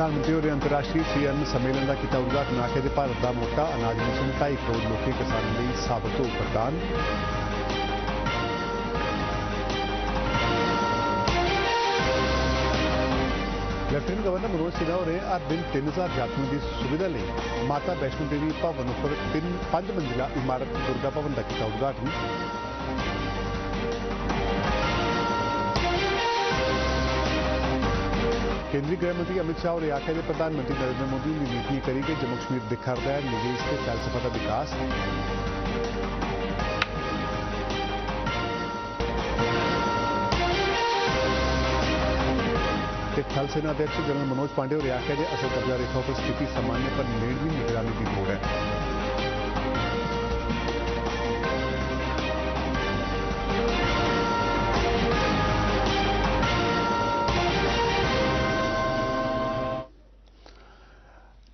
प्रधानमंत्री और अंतर्राष्ट्रीय श्री अन्न सम्मेलन का किया उद्घाटन। आखे जे भारत का मोटा अनाज मिशन 2.5 करोड़ लोग किसानों लिए साबित हो वरदान। लेफ्टिनेंट गवर्नर मनोज सिन्हा ने हर दिन 3000 यात्रियों की सुविधा लिए माता वैष्णो देवी भवन पर 5 मंजिला इमारत दुर्गा भवन का किया उद्घाटन। केंद्रीय गृह मंत्री अमित शाह ने आख्या प्रधानमंत्री नरेंद्र मोदी की नीति करी कि जम्मू कश्मीर दिखरदा है निवेश के फलसफा का विकास। थल सेना अध्यक्ष जनरल मनोज पांडे ने आख्या असल कब्जा रेखा पर स्थिति सामान्य पर नेड़वी निगरानी की लोड़ है।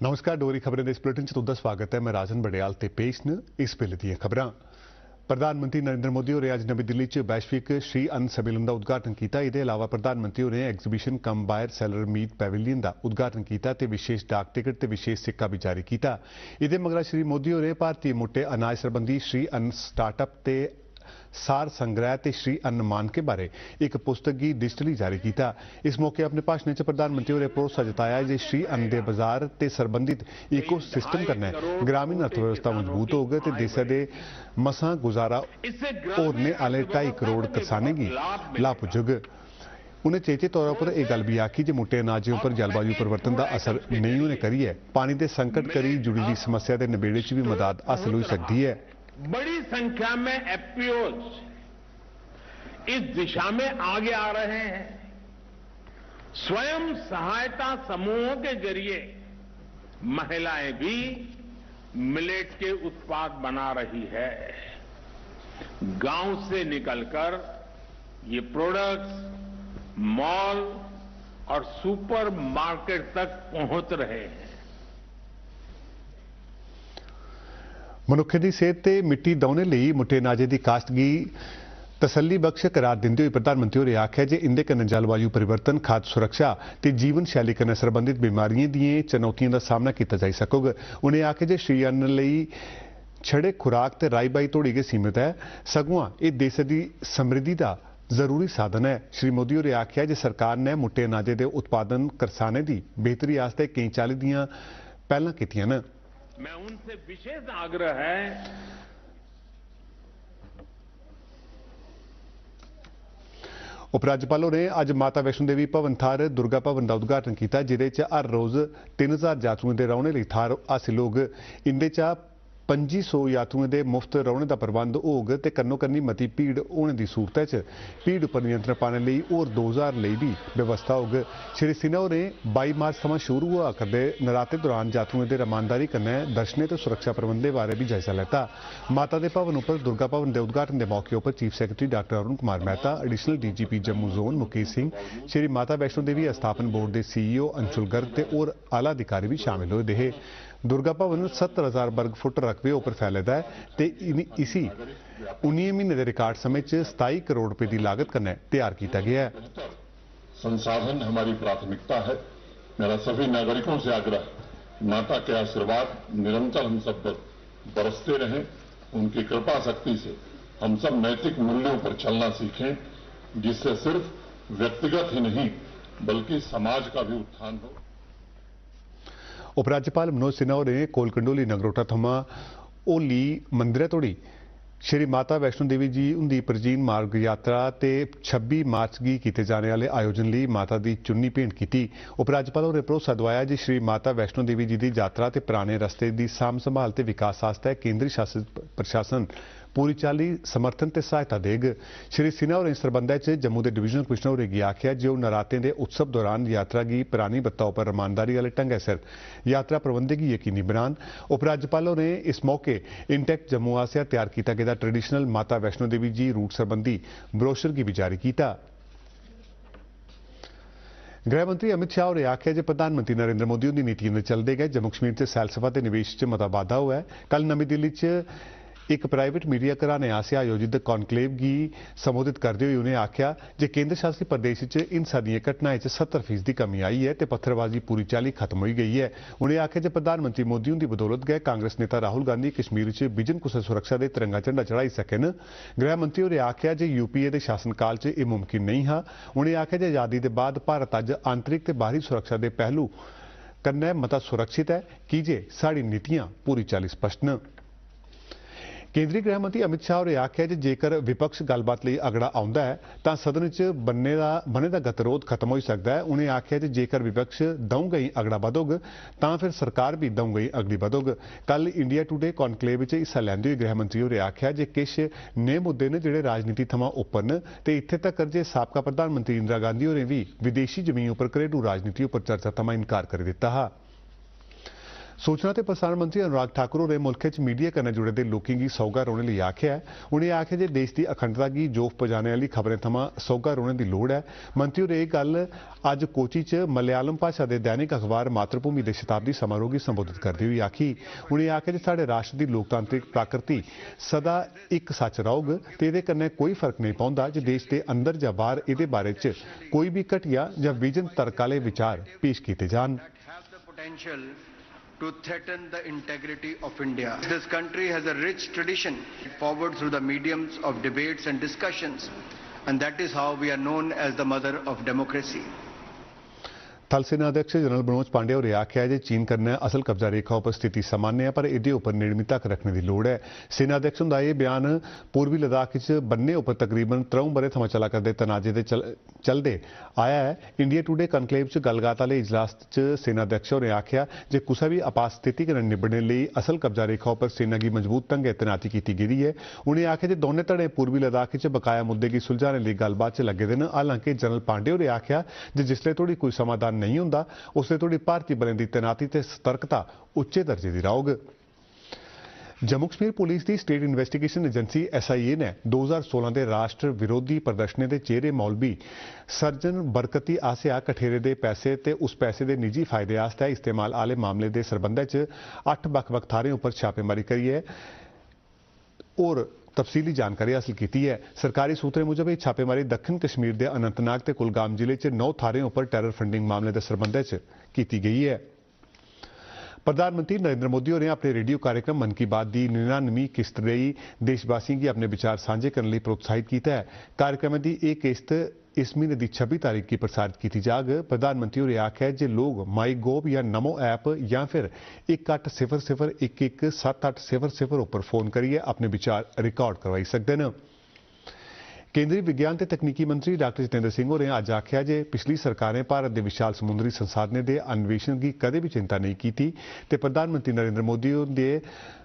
नमस्कार, डोगरी खबरें इस बुलेटिन च तुहाडा स्वागत है। मैं राजन बड़ियाल ते पेश न इस वेले दी खबरां। प्रधानमंत्री नरेंद्र मोदी होरें अज नवी दिल्ली च वैश्विक श्री अन्न सम्मेलन का उद्घाटन किया। इसके अलावा प्रधानमंत्री होरें exhibition cum buyer seller meet pavilion का उद्घाटन किया ते विशेष डाक टिकट ते विशेष सिक्का भी जारी किया। इसके मगरा श्री मोदी होरें भारतीय मोटे अनाज संबंधी श्री अन्न स्टार्टअप ते सार संग्रह ते श्री अन्न मानके बारे एक पुस्तक भी डिजिटली जारी किया। इस मौके अपने भाषण में प्रधानमंत्री होरें भरोसा जताया जे श्री अन्न के बाजार ते संबंधित इको सिस्टम कन्नै ग्रामीण अर्थव्यवस्था मजबूत होग ते देशै दे मसां गुजारा होरने आले 2.5 करोड़ किसानें गी लाभ पुज्जग। उन्हें चेचे तौर पर यह गल भी आखी जो मोटे अनाजें पर जलवायु परिवर्तन का असर नहीं होने करिए पानी के संकट करी जुड़ी दी समस्या के नबेड़े च भी मदद हासिल हो सकती है। बड़ी संख्या में एफपीओज इस दिशा में आगे आ रहे हैं। स्वयं सहायता समूहों के जरिए महिलाएं भी मिलेट के उत्पाद बना रही है। गांव से निकलकर ये प्रोडक्ट्स मॉल और सुपर मार्केट तक पहुंच रहे हैं। मनुखे की सेहत ते मिट्टी दौने लिए मोटे अनाजे की काश्त की तसल्ली बख्श करार देंदे हुए प्रधानमंत्री होरें आख्या जे इंदे कन्नै जलवायु परिवर्तन खाद्य सुरक्षा ते जीवन शैली कन्नै संबंधित बीमारियों दी चुनौतियों का सामना किया जा सकूग। उन्हें आख्या जे श्री अन्न लई छड़े खुराक ते राई बाई धोड़ी गै सीमित है सगुआं ये देश की समृद्धि का जरूरी साधन है। श्री मोदी होरें आख्या जे सरकार ने मोटे अनाजे के उत्पादन करसाने की बेहतरी आस्ते कई चाली दियां पहलां कीतियां न। मैं उनसे विशेष आग्रह है उपराज्यपाल ने अज माता वैष्णो देवी भवन थार दुर्गा भवन का उद्घाटन किया जिदे हर रोज 3000 यात्रुओं के रहने लिए थार हासिल होग। इंदे 2500 यात्रुओं के मुफ्त रहने का प्रबंध होग ते कन्नो कन्नी मती भीड़ होने की सूरत च भीड़ पर नियंत्रण पाने लिए और 2000 लिए भी व्यवस्था होग। श्री सिन्हा ने 22 मार्च थमां शुरू हुआ करदे नराते दौरान यात्रुओं के रमानदारी कन्नै दर्शनें ते सुरक्षा प्रबंधों बारे भी जायजा लैता। माता के भवन पर दुर्गा भवन के उद्घाटन के मौके पर chief secretary doctor Arun Kumar Mehta, additional DGP Jammu zone Mukesh Singh, Shri Mata Vaishno Devi अस्थापन board के सीईओ अंशुल गर्ग ते और आला अधिकारी भी शामिल हुए दे। दुर्गा भवन 70,000 वर्ग फुट रकबे उपर फैलेदा है ते इसी 19 महीने के रिकॉर्ड समय 27 करोड़ रुपए की लागत कन्नै तैयार किया गया है। संसाधन हमारी प्राथमिकता है। मेरा सभी नागरिकों से आग्रह माता के आशीर्वाद निरंतर हम सब पर बरसते रहें। उनकी कृपा शक्ति से हम सब नैतिक मूल्यों पर चलना सीखें जिससे सिर्फ व्यक्तिगत ही नहीं बल्कि समाज का भी उत्थान हो। उपराज्यपाल मनोज सिन्हा ने कोलकंडोली नगरोटा थमां होली मंदिर तोड़ी श्री माता वैष्णो देवी जी उनकी प्राचीन मार्ग यात्रा ते 26 मार्च की किए जाने वाले आयोजन लिए माता की चुन्नी भेंट की। उपराज्यपाल ने भरोसा दवाया जी श्री माता वैष्णो देवी जी की यात्रा ते पुराने रस्ते की सांभ संभाल ते विकास आस्ते केंद्री शासित प्रशासन पूरी चाली समर्थन ते सहायता देग। श्री सिन्हा होरें इस संबंध में जम्मू के डिवीजनल कमिश्नर होरें गी आख्या जो नरातें के उत्सव दौरान यात्रा की पुरानी बत्ता पर रमानदारी वाले ढंगै सिर यात्रा प्रबंधें गी यकीनी बनान। उपराज्यपाल होरें इस मौके इंटैक्ट जम्मू आसेआ तैयार किया गया ट्रेडिशनल माता वैष्णो देवी जी रूट संबंधी ब्रोशर की भी जारी किया। गृह मंत्री अमित शाह ने आख्या जे प्रधानमंत्री नरेंद्र मोदी की नीतियों के चलते गए जम्मू कश्मीर से सैलसफा ते निवेश च मता बाद्धा हुआ है। कल नवी दिल्ली एक प्राइवेट मीडिया घराने आसेआ आयोजित कॉन्क्लेव गी संबोधित करते हुए उन्हें आख्या जे केंद्र शासित प्रदेश च हिंसा दी घटनाएं च 70% दी कमी आई है ते पत्थरबाजी पूरी चाली खत्म हो गई है। उन्हें आख्या जे प्रधानमंत्री मोदी हुंदी बदौलत गए कांग्रेस नेता राहुल गांधी कश्मीर च बिजन कुसै सुरक्षा दे तिरंगा झंडा चढ़ाई सके न। गृह मंत्री होरें आख्या जे यूपीए दे शासनकाल च यह मुमकिन नहीं हा। उन्हें आख्या जे आजादी दे बाद भारत अज्ज आंतरिक ते बाहरी सुरक्षा दे पहलू कन्नै मता सुरक्षित है की जे साड़ी नीतियां पूरी चाली स्पष्ट न। केंद्रीय गृह मंत्री अमित शाह होरें आख्या जे जेकर विपक्ष गलबात लई अगड़ा आउंदा है तां सदन च बने दा गतिरोध खत्म हो सकदा है। उन्हें आख्या जे जेकर विपक्ष दऊं गई अगड़ा बधोग तां फिर सरकार भी दऊं गई अगड़ी बधोग। कल इंडिया टुडे कॉन्क्लेव च हिस्सा लैंदे होए गृह मंत्री होरें आख्या जे किश नेह मुद्दे न जेहड़े राजनीति थमां उप्पर न ते इत्थे तक्कर जे साबका प्रधानमंत्री इंदिरा गांधी होरें भी विदेशी जमीन उप्पर घरेलू राजनीति उप्पर चर्चा थमां इनकार करी दित्ता हा। सूचना ते प्रसारण मंत्री अनुराग ठाकुर होरें मुल्क च मीडिया कन्नै जुड़े दे लोकें गी सौगा रौह्ने लेई आख्या है। उनें आख्या जे देश दी अखंडता गी जोफ पजाने आह्ली खबरें थमां सौगा रौह्ने दी लोड़ है। मंत्री होरें एह् गल्ल अज्ज कोची च मलयालम भाशा दे दैनिक अखबार मातृभूमि दे शताब्दी समारोह गी संबोधित करदे होई आखी। उनें आख्या जे साढ़े राष्ट्र दी लोकतांत्रिक प्रकृति सदा इक सच रौह्ग ते एह्दे कन्नै कोई फर्क नहीं पौंदा जे देश दे अंदर जां बाहर एह्दे बारे च कोई भी घटिया जां विजन तर्क आह्ले विचार पेश कीते जान। To threaten the integrity of India. This country has a rich tradition forward through the mediums of debates and discussions, and that is how we are known as the mother of democracy. थल सेना अध्यक्ष general Manoj Pandey होरें आख्या जे चीन कन्नै असल कब्जा रेखा उपर स्थिति सामान्य है पर एह्दे उपर नेड़मी तक रखने की लोड़ है। सेना अध्यक्ष हुंदा एह् बयान पूर्वी लद्दाख च बन्ने उपर तकरीबन 3 ब'रे थमां चला करदे तनाजे दे चलदे आया है। इंडिया टुडे कॉन्क्लेव च गलबात आह्ले इजलास च सेना अध्यक्ष होरें आख्या जे कुसै भी आपात स्थिति कन्नै निब्बड़ने लेई असल कब्जा रेखा उपर सेना गी मजबूत ढंगै तैनाती कीती गेदी है। उनें आख्या जे दौनें धड़े पूर्वी लद्दाख च बकाया मुद्दे गी सुलझाने लेई गलबात च लग्गे दे न। हालांकि जनरल पांडे होरें आख्या जे जिसलै तोड़ी कोई समाधान नहीं हुंदा उसले तोड़ी भारतीय बलें दी तैनाती ते सतर्कता उच्चे दर्जे दी रौह्ग। जम्मू कश्मीर पुलिस की स्टेट इन्वेस्टिगेशन एजेंसी SIA ने 2016 के राष्ट्र विरोधी प्रदर्शनें के चेहरे मौलवी सर्जन बरकती आसेआ कठेरे दे पैसे ते उस पैसे के निजी फायदे आस्तै इस्तेमाल आह्ले मामले के सरबंधै च 8 बक्ख-बक्ख थाह्रें उपर छापेमारी करियै और तफसीली जानकारी हासिल की है। सरकारी सूत्रें मुजब यह छापेमारी दक्षिण कश्मीर के अनंतनाग ते कुलगाम जिले च 9 थाह्रें उपर टैरर फंडिंग मामले के सरबंधै च की गई है। प्रधानमंत्री नरेंद्र मोदी होरें अपने रेडियो कार्यक्रम मन की बात की 99वीं किस्त लेई देशवासियों की अपने विचार सांझे करने लिए प्रोत्साहित किया है। कार्यक्रम की एक किस्त इस महीने की 26 तारीख की प्रसारित की जाग। प्रधानमंत्री होरें आख्या जे लोग माई गोव या नमो ऐप या फिर 1800117800 उपर फोन करिए अपने विचार रिकॉर्ड करवाई सकते हैं। केंद्रीय विज्ञान ते तकनीकी मंत्री डॉक्टर जितेंद्र सिंह होरें अज्ज आख्या जे पिछली सरकारें भारत के विशाल समुद्री संसाधनें के अन्वेषण की कदे भी चिंता नहीं की ते प्रधानमंत्री नरेंद्र मोदी होंदे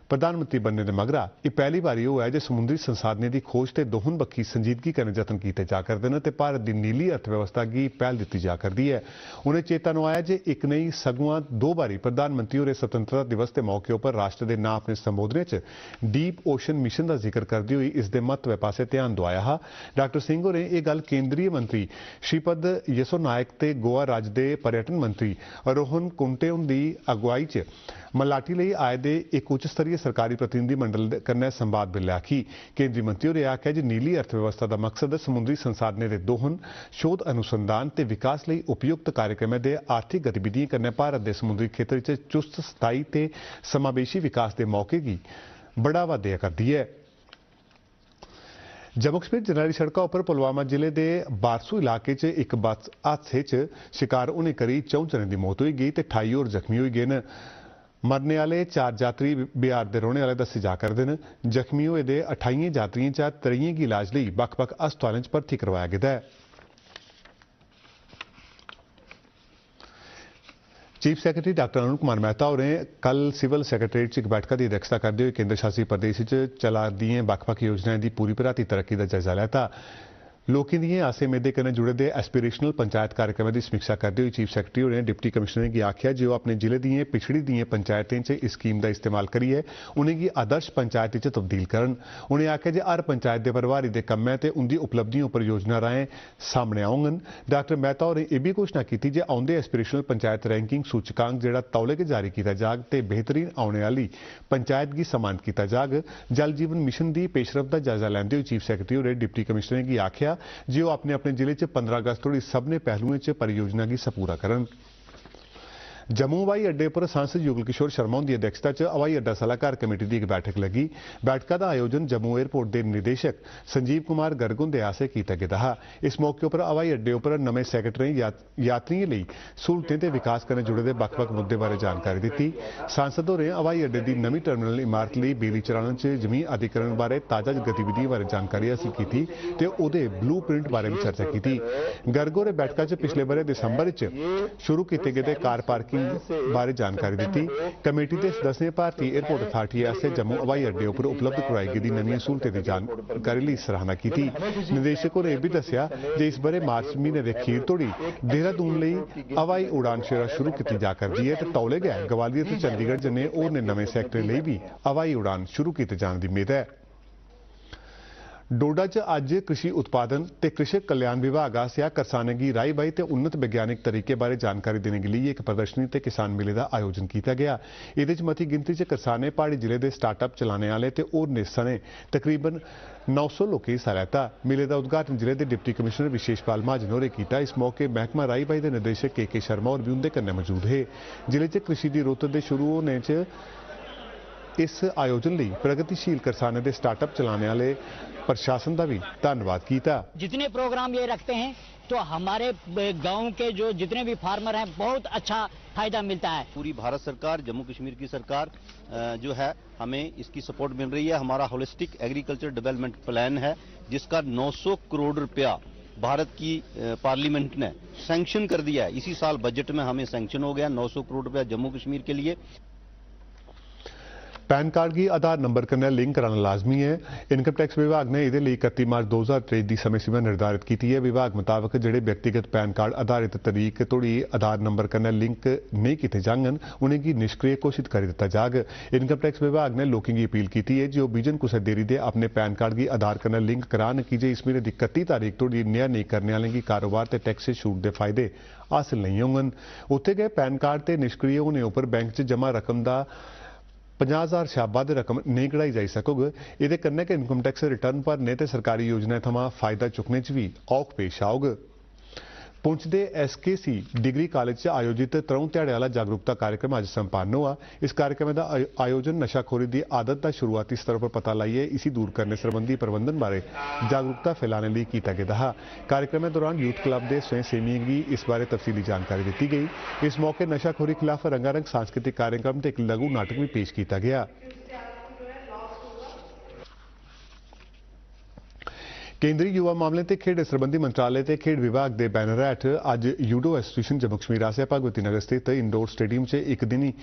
प्रधानमंत्री बनने के मगरा यह पहली बारी होया जे समुद्री संसाधनें की खोज ते दोहन बक्खी संजीदगी कन्नै जतन किए जा करदे न ते भारत की नीली अर्थव्यवस्था की पहल दी जा करदी है। उन्हें चेता नुआया जे एक नहीं सगुआं 2 बारी प्रधानमंत्री होरें स्वतंत्रता दिवस के मौके पर राष्ट्र के नां अपने संबोधने च डीप ओशन मिशन का जिक्र करते हुए इसके महत्व पासे ध्यान दुआया हा। डॉक्टर सिंह होरें यह गल केंद्रीय मंत्री श्रीपद यसो नायक ते गोवा राज्य के पर्यटन मंत्री रोहन कुंटे हुंदी अगुवाई च मलाटी लई आए दे एक उच्च स्तरीय सरकारी प्रतिनिधिमंडल कन्नै संवाद बेल्लै आखी। केंद्रीय मंत्री होरें आख्या जे नीली अर्थव्यवस्था का मकसद समुद्री संसाधनें के दोहन शोध अनुसंधान ते विकास लई उपयुक्त कार्यक्रमें दे आर्थिक गतिविधियों कन्नै भारत के समुद्री खेतर च चुस्त स्थायी ते समावेशी विकास के मौके की बढ़ावा दिया करदी है। जम्मू कश्मीर जरनैली सड़कों पर पुलवामा जिले के बारसू इलाके च एक बस हादसे च शिकार होने करी 4 जनें की मौत हो गई ते 28 होर जख्मी हो गए न। मरने वाले 4 यात्री बिहार के रौहने वाले दस्से जा करदे न। जख्मी होए दे 28 यात्रियों चा 3 की इलाज लई बक्ख-बक्ख हस्पतालों च भर्ती करवाया गया है। Chief secretary doctor Arun Kumar Mehta होरें कल सिविल सैक्रटरीट च एक बैठक की अध्यक्षता करते हुए केंद्र शासित प्रदेश च चला दिएं बक्ख-बक्ख योजनाएं की पूरी भराती तरक्की का जायजा लैता। लोकें दिएं आसें मेदें कन्नै जुड़े दे एस्पिरेशनल पंचायत कार्यक्रमें दी समीक्षा करदे होई चीफ सैक्रटरी होरें डिप्टी कमिश्नरें गी आखेआ जे ओह् अपने जिले दिएं पिछड़ी दिएं पंचायतें च इस स्कीम दा इस्तेमाल करियै उनेंगी आदर्श पंचायत च तब्दील करन। उनें आखेआ जे हर पंचायत दे प्रभारी दे कम्मै ते उंदी उपलब्धियां उप्पर योजना राहें सामने औङन। डॉक्टर मेहता होरें एह् बी घोशणा कीती जे औंदे एस्पिरेशनल पंचायत रैंकिंग सूचकांक जेह्ड़ा तौले गै जारी कीता जाग ते बेहतरीन औने आह्ली पंचायत गी सम्मानित कीता जाग। जल जीवन मिशन दी पेशरफ दा जायजा लैंदे होई चीफ सैक्रटरी होरें डिप्टी कमिश्नरें गी आखेआ जे ओह् अपने अपने जिले च 15 अगस्त तोड़ी सभनें पहलुएं च परियोजना गी सबूरा करन। जम्मू हवाई अड्डे पर सांसद युगल किशोर शर्मा हुंदी अध्यक्षता च हवाई अड्डा सलाहकार कमेटी दी इक बैठक लगी। बैठका दा आयोजन जम्मू एयरपोर्ट दे निदेशक संजीव कुमार गर्ग हुंदे आसेआ कीता गेदा हा। इस मौके उप्पर हवाई अड्डे उप्पर नमें सैकटरें यात्रियें लेई सहूलतें ते विकास कन्नै जुड़े दे बक्ख-बक्ख मुद्दें बारै जानकारी दित्ती। सांसद होरें हवाई अड्डे दी नमीं टर्मिनल इमारत लेई बेली चराने च जमीन अधिग्रहण बारै ताजा गतिविधियें बारै जानकारी हासल कीती ते ओह्दे ब्लू प्रिंट बारै बी चर्चा कीती। गर्ग होरें बैठका च पिछले ब'रे दिसंबर च शुरू कीते गेदे कार पार्किंग बारे जानकारी दी। कमेटी के सदस्यें भारतीय एयरपोर्ट अथॉरिटी आसेआ जम्मू हवाई अड्डे पर उपलब्ध कराई गेदी नवीं सहूलतें की जानकारी लई सराहना की। निदेशक होरें यह भी दस्सिया जे इस ब'रे मार्च महीने के अखीर तोड़ी देहरादून लई हवाई उड़ान सेवा शुरू की जा करदी है ते तौले गै ग्वालियर ते चंडीगढ़ जनेह् होरनें नमें सैक्टरें लई भी हवाई उड़ान शुरू किए जाने की मेद है। डोडा च अज्ज कृषि उत्पादन ते कृषक कल्याण विभाग आसेआ करसानें गी राई बाई ते उन्नत वैज्ञानिक तरीके बारे जानकारी देने के लिए एक प्रदर्शनी ते किसान मेले का आयोजन किया गया। एह्दे च मती गिनती च करसानें प्हाड़ी जिले के स्टार्टअप चलाने आले ते होरनें सने तकरीबन 900 लोकें हिस्सा लैता। मेले का उद्घाटन जिले के डिप्टी कमिश्नर विशेषपाल महाजन होरें किया। इस मौके महकमा राई बाई के निदेशक के शर्मा होर भी उंदे कन्नै मौजूद हे। जिले च कृषि की रुत्त दे शुरू होने च इस आयोजन लई प्रगतिशील किसानों के स्टार्टअप चलाने वाले प्रशासन का भी धन्यवाद किया। जितने प्रोग्राम ये रखते हैं तो हमारे गांव के जो जितने भी फार्मर हैं बहुत अच्छा फायदा मिलता है। पूरी भारत सरकार, जम्मू कश्मीर की सरकार जो है हमें इसकी सपोर्ट मिल रही है। हमारा होलिस्टिक एग्रीकल्चर डेवलपमेंट प्लान है जिसका 900 करोड़ रुपया भारत की पार्लियामेंट ने सैंक्शन कर दिया है। इसी साल बजट में हमें सैंक्शन हो गया 900 करोड़ रुपया जम्मू कश्मीर के लिए। पैन कार्ड की आधार नंबर कन्नै लिंक कराना लाजमी है। इनकम टैक्स विभाग ने इहदे लई 31 मार्च 2023 की समय सीमा निर्धारित की है। विभाग मुताबिक जिहड़े व्यक्तिगत पैन कार्ड आधारित तरीक तोड़ी आधार नंबर कन्नै लिंक नहीं किए जाङन उनेंगी निष्क्रिय घोषित कर दिता जाग। इनकम टैक्स विभाग ने लोकें की अपील की है जो बिजन कुसै देरी दे अपने पैन कार्ड की आधार कन्नै लिंक करान कि जे इस महीने की 31 तारीख तोड़ी नेहा नहीं करने वालें गी कारोबार ते टैक्स छूट के फायदे हासिल नहीं होङन। उत्थे गए पैन कार्ड ते निष्क्रिय होने उपर बैंक च जमा रकम का 50,000 शा बद्ध रकम नहीं कढ़ाई जाई सकोग। इहदे कन्नै कि इनकम टैक्स रिटर्न भरने ते सरकारी योजनाएं थमां फायदा चुकने च भी औख पेश आओग। पुंछ दे SKC डिग्री कॉलेज च आयोजित 3 ध्याड़े वाला जागरूकता कार्यक्रम अज संपन्न हुआ। इस कार्यक्रम का आयोजन नशाखोरी की आदत का शुरुआती स्तर पर पता लाइए इसी दूर करने संबंधी प्रबंधन बारे जागरूकता फैलाने लिए किया गया था। कार्यक्रम के दौरान यूथ क्लब के स्वयंसेवियों की इस बारे तफसीली जानकारी दी गई। इस मौके नशाखोरी खिलाफ रंगारंग सांस्कृतिक कार्यक्रम ते एक लघु नाटक भी पेश किया गया। केंद्रीय युवा मामले ते खेड संबंधी मंत्रालय ते खेड विभाग के बैनर हेठ अज यूडो एसोसीएशन जम्मू कश्मीर आसेआ भगवती नगर स्थित इंडोर स्टेडियम च एक दिनी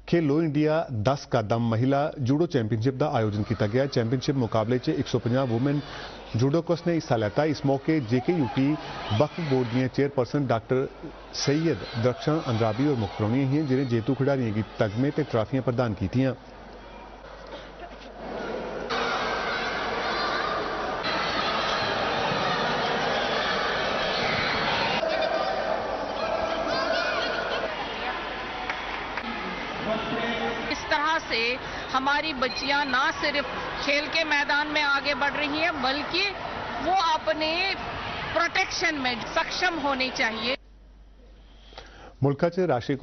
खेलो इंडिया 10 कदम महिला जूडो चैंपीयनशिप का आयोजन किया गया। चैंपीयनशिप मुकाबले च 150 वुमेन जूडोकस ने हिस्सा लेता। इस मौके JKUT वक्फ बोर्ड दी चेयरपर्सन डॉक्टर सैयद दरख्शान अंद्राबी और मुख परौहनियां हियां जिन्हें जेतू खिडारियों की तगमे ते ट्राफियां प्रदान कीतियां। इस तरह से हमारी बच्चियां ना सिर्फ खेल के मैदान में आगे बढ़ रही हैं बल्कि वो अपने प्रोटेक्शन में सक्षम होनी चाहिए। मुल्क च राष्ट्रीय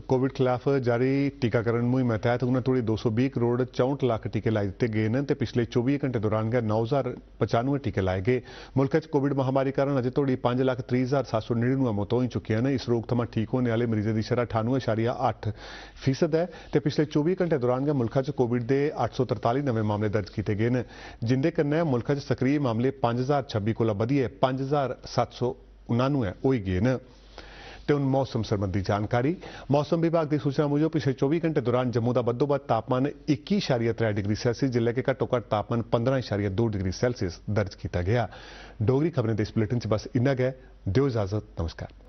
कोविड खिलाफ जारी टीकाकरण मुहिम तहत उन्हें थोड़ी 220 करोड़ 64 लाख टीके लाई दिते गए हैं। पिछले 24 घंटे दौरान गै 9,095 टीके लाए गए। मुल्क च कोविड महामारी कारण अजे तोड़ी 5,30,799 मौतां हो चुकी हैं। इस रोग थमां ठीक होने वाले मरीजों की शरह 98.8% है। तो पिछले 24 घंटे दौरान गै मुल्क च कोविड के 843 नवे मामले दर्ज किए गए हैं जिंदे कन्नै मुल्क च सक्रिय मामले 5,026 कोला बधियै 5,799 होई गए हैं। ਤੇ ਹੁਣ ਮੌਸਮ ਸੰਬੰਧੀ ਜਾਣਕਾਰੀ। ਮੌਸਮ ਵਿਭਾਗ ਦੀ ਸੂਚਨਾ ਮੁਜਬ ਪਿਛਲੇ 24 ਘੰਟੇ ਦੌਰਾਨ ਜੰਮੂ ਦਾ ਵੱਧੋ-ਵੱਧ ਤਾਪਮਾਨ 21.3 ਡਿਗਰੀ ਸੈਲਸੀਅਸ ਜ਼ਿਲ੍ਹੇ ਕੇ ਘੱਟੋ-ਘੱਟ ਤਾਪਮਾਨ 15.2 ਡਿਗਰੀ ਸੈਲਸੀਅਸ ਦਰਜ ਕੀਤਾ ਗਿਆ। ਡੋਗਰੀ ਖਬਰਾਂ ਦੇ ਇਸ ਬੁਲੇਟਿਨ 'ਚ ਬਸ ਇੰਨਾ ਕੁ ਹੈ। ਦਿਓ ਇਜਾਜ਼ਤ। नमस्कार।